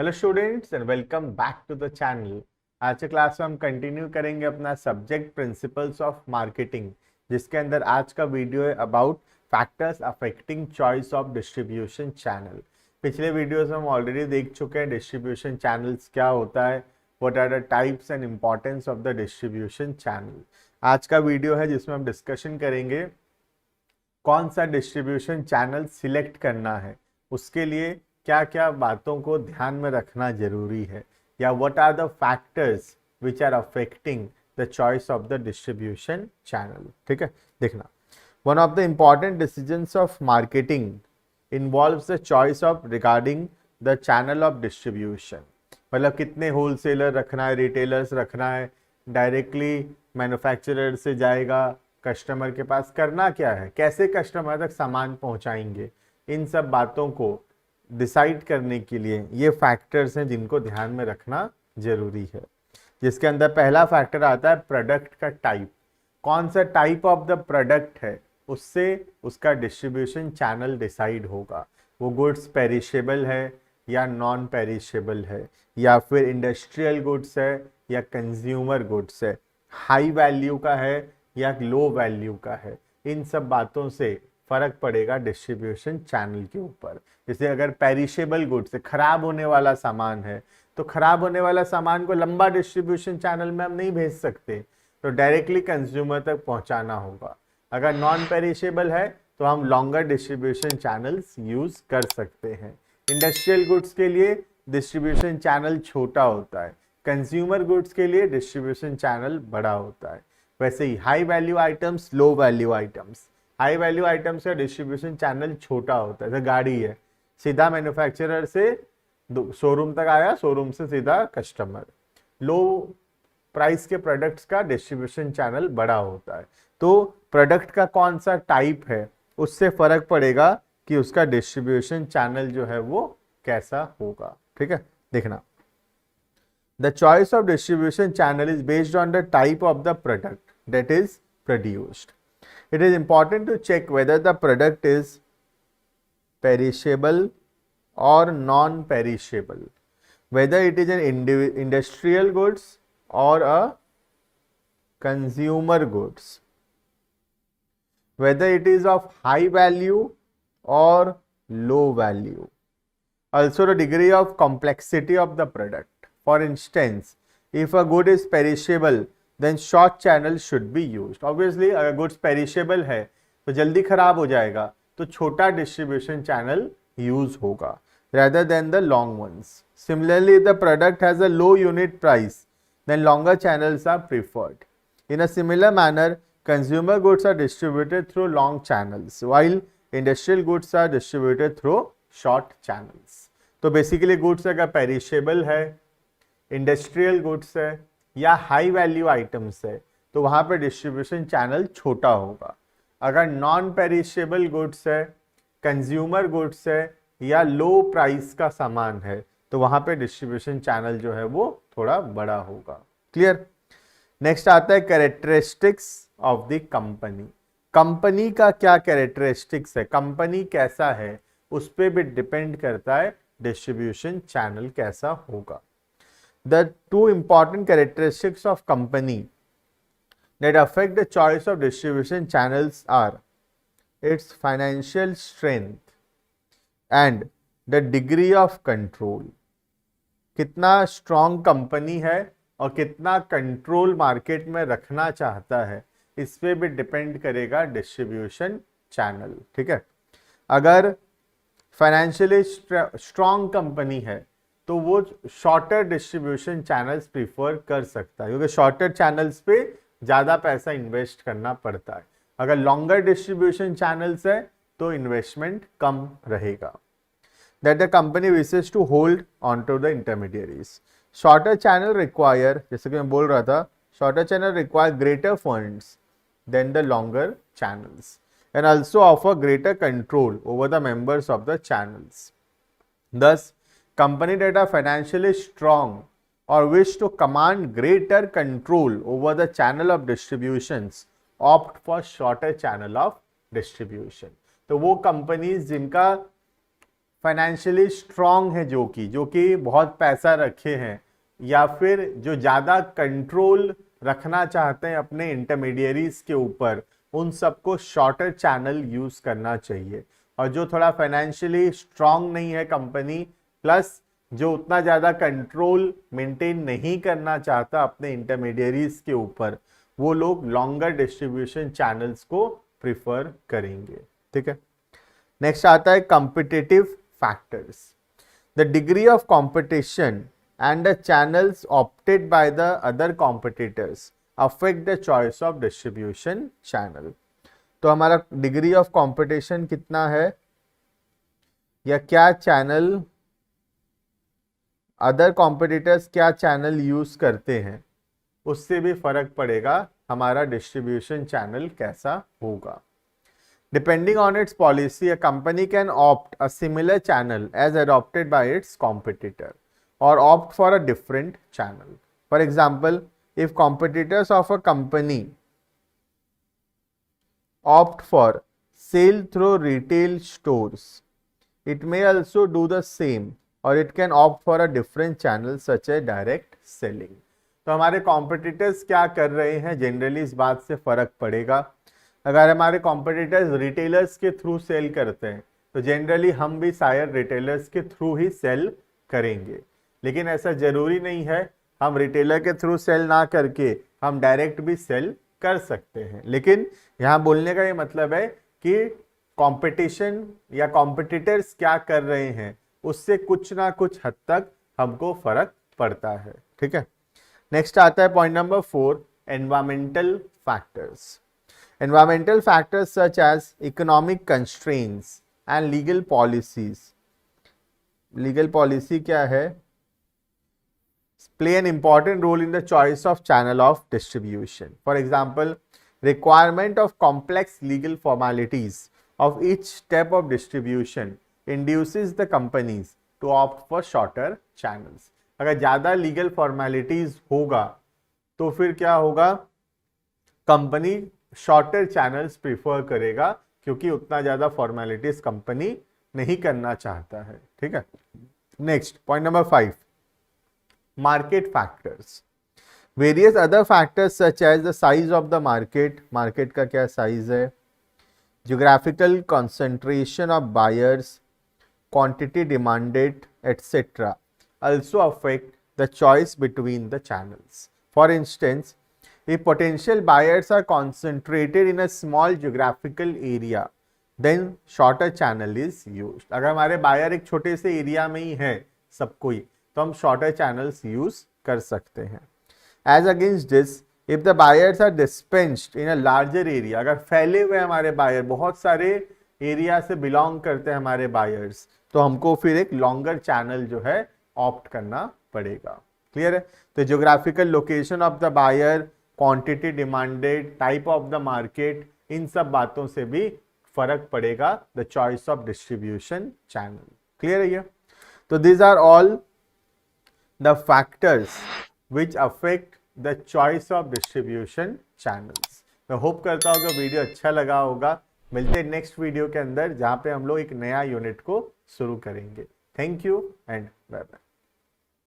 Hello students and welcome back to the channel. आज के class में हम कंटिन्यू करेंगे अपना सब्जेक्ट प्रिंसिपल्स ऑफ मार्केटिंग, जिसके अंदर आज का वीडियो है about factors affecting choice of distribution channel. पिछले वीडियोस में हम ऑलरेडी देख चुके हैं डिस्ट्रीब्यूशन चैनल्स क्या होता है, what are the types and importance of the distribution channel. आज का वीडियो है जिसमें हम डिस्कशन करेंगे कौन सा डिस्ट्रीब्यूशन चैनल सिलेक्ट करना है, उसके लिए क्या क्या बातों को ध्यान में रखना जरूरी है, या what are the factors which are affecting the choice of the distribution channel. ठीक है, देखना, one of the important decisions of marketing involves the choice of regarding the channel of distribution. मतलब कितने होलसेलर रखना है, रिटेलर्स रखना है, directly manufacturer से जाएगा कस्टमर के पास, करना क्या है, कैसे कस्टमर तक सामान पहुंचाएंगे, इन सब बातों को डिसाइड करने के लिए ये फैक्टर्स हैं जिनको ध्यान में रखना जरूरी है। जिसके अंदर पहला फैक्टर आता है प्रोडक्ट का टाइप। कौन सा टाइप ऑफ द प्रोडक्ट है, उससे उसका डिस्ट्रीब्यूशन चैनल डिसाइड होगा। वो गुड्स पेरिशेबल है या नॉन पेरिशेबल है, या फिर इंडस्ट्रियल गुड्स है या कंज्यूमर गुड्स है, हाई वैल्यू का है या लो वैल्यू का है। इन सब बातों से फर्क पड़ेगा डिस्ट्रीब्यूशन चैनल के ऊपर। जैसे अगर पेरिशेबल गुड्स है, खराब होने वाला सामान है, तो खराब होने वाला सामान को लंबा डिस्ट्रीब्यूशन चैनल में हम नहीं भेज सकते, तो डायरेक्टली कंज्यूमर तक पहुंचाना होगा। अगर नॉन पेरिशेबल है तो हम लॉन्गर डिस्ट्रीब्यूशन चैनल्स यूज कर सकते हैं। इंडस्ट्रियल गुड्स के लिए डिस्ट्रीब्यूशन चैनल छोटा होता है, कंज्यूमर गुड्स के लिए डिस्ट्रीब्यूशन चैनल बड़ा होता है। वैसे ही high value items, low value items, high value items का डिस्ट्रीब्यूशन चैनल छोटा होता है। जैसे गाड़ी है, सीधा मैन्युफैक्चरर से शोरूम तक आया, शोरूम से सीधा कस्टमर। लो प्राइस के प्रोडक्ट्स का डिस्ट्रीब्यूशन चैनल बड़ा होता है। तो प्रोडक्ट का कौन सा टाइप है उससे फर्क पड़ेगा कि उसका डिस्ट्रीब्यूशन चैनल जो है वो कैसा होगा। ठीक है, देखना, the choice of distribution channel is based on the type of the product that is produced. It is important to check whether the product is perishable or non-perishable, whether it is an industrial goods or a consumer goods, whether it is of high value or low value. Also, the degree of complexity of the product. For instance, if a good is perishable, then short channel should be used. Obviously, अगर goods perishable है तो जल्दी खराब हो जाएगा, तो छोटा distribution channel use होगा rather than the long ones. Similarly, if the product has a low unit price, then longer channels are preferred. In a similar manner, consumer goods are distributed through long channels, while industrial goods are distributed through short channels. तो basically goods अगर perishable है, industrial goods है या high value items है, तो वहां पर distribution channel छोटा होगा। अगर नॉन पेरिशेबल गुड्स है, कंज्यूमर गुड्स है या लो प्राइस का सामान है, तो वहां पे डिस्ट्रीब्यूशन चैनल जो है वो थोड़ा बड़ा होगा। क्लियर। नेक्स्ट आता है characteristics of the company. Company का क्या कैरेक्टरिस्टिक्स है, कंपनी कैसा है, उस पर भी डिपेंड करता है डिस्ट्रीब्यूशन चैनल कैसा होगा। The two important characteristics of company that affect the choice of distribution channels are its financial strength and the degree of control. कितना स्ट्रॉन्ग कंपनी है और कितना कंट्रोल मार्केट में रखना चाहता है, इस पे भी डिपेंड करेगा डिस्ट्रीब्यूशन चैनल। ठीक है, अगर फाइनेंशियली स्ट्रॉन्ग कंपनी है तो वो शॉर्टर डिस्ट्रीब्यूशन चैनल्स प्रीफर कर सकता है, क्योंकि शॉर्टर चैनल्स पे ज़्यादा पैसा इन्वेस्ट करना पड़ता है। अगर लॉन्गर डिस्ट्रीब्यूशन चैनल्स है तो इन्वेस्टमेंट कम रहेगा। That the company wishes to hold on to the intermediaries. Shorter channel require, जैसे कि मैं बोल रहा था, shorter channel require greater funds than the longer channels and also offer greater control over the members of the channels. Thus, companies that are financially strong or wish to command greater control over the channel of distributions opt for shorter channel of distribution. तो वो companies जिनका financially strong है, जो कि बहुत पैसा रखे हैं, या फिर जो ज़्यादा कंट्रोल रखना चाहते हैं अपने इंटरमीडियरीज के ऊपर, उन सबको शॉर्टर चैनल यूज़ करना चाहिए। और जो थोड़ा फाइनेंशियली स्ट्रांग नहीं है कंपनी, प्लस जो उतना ज़्यादा कंट्रोल मेंटेन नहीं करना चाहता अपने इंटरमीडियरीज के ऊपर, वो लोग लॉन्गर डिस्ट्रीब्यूशन चैनल्स को प्रिफर करेंगे। ठीक है, नेक्स्ट आता है competitive factors. The degree of competition and the channels opted by the other competitors affect the choice of distribution channel। तो हमारा डिग्री ऑफ कंपटीशन कितना है, या क्या चैनल अदर कॉम्पिटिटर्स क्या चैनल यूज करते हैं, उससे भी फर्क पड़ेगा हमारा डिस्ट्रीब्यूशन चैनल कैसा होगा। Depending on its policy, a company can opt a similar channel as adopted by its competitor, or opt for a different channel. For example, if competitors of a company opt for sale through retail stores, it may also do the same, or it can opt for a different channel such as direct selling। तो हमारे competitors क्या कर रहे हैं, generally इस बात से फर्क पड़ेगा। अगर हमारे कॉम्पिटिटर्स रिटेलर्स के थ्रू सेल करते हैं तो जनरली हम भी शायद रिटेलर्स के थ्रू ही सेल करेंगे, लेकिन ऐसा जरूरी नहीं है। हम रिटेलर के थ्रू सेल ना करके हम डायरेक्ट भी सेल कर सकते हैं। लेकिन यहाँ बोलने का ये मतलब है कि कंपटीशन या कॉम्पिटिटर्स क्या कर रहे हैं उससे कुछ ना कुछ हद तक हमको फर्क पड़ता है। ठीक है, नेक्स्ट आता है point number 4, environmental factors. Environmental factors such as economic constraints and legal policies, legal policy क्या है, play an important role in the choice of channel of distribution. For example, requirement of complex legal formalities of each step of distribution induces the companies to opt for shorter channels। अगर ज़्यादा legal formalities होगा तो फिर क्या होगा, company shorter channels prefer करेगा, क्योंकि उतना ज्यादा फॉर्मेलिटीज कंपनी नहीं करना चाहता है। ठीक है, next point number 5, market factors. Various other factors such as the size of the market, market का क्या साइज है, geographical concentration of buyers, quantity demanded etcetera also affect the choice between the channels। For instance, if potential buyers are concentrated in a small geographical area, then shorter channel is used। अगर हमारे buyer एक छोटे से area में ही है सब कोई, तो हम शॉर्टर चैनल्स यूज कर सकते हैं। As against this, if the buyers are dispensed in a larger area, अगर फैले हुए हमारे बायर बहुत सारे एरिया से बिलोंग करते हैं हमारे बायर्स, तो हमको फिर एक लॉन्गर चैनल जो है ऑप्ट करना पड़ेगा। क्लियर है, तो geographical location of the buyer, quantity demanded, type of the market, इन सब बातों से भी फर्क पड़ेगा the choice of distribution channel. Clear है ये, तो this are all the factors which affect the choice of distribution channels. मैं होप करता हूँ कि वीडियो अच्छा लगा होगा। मिलते हैं नेक्स्ट वीडियो के अंदर, जहाँ पे हम लोग एक नया यूनिट को शुरू करेंगे। Thank you and bye bye.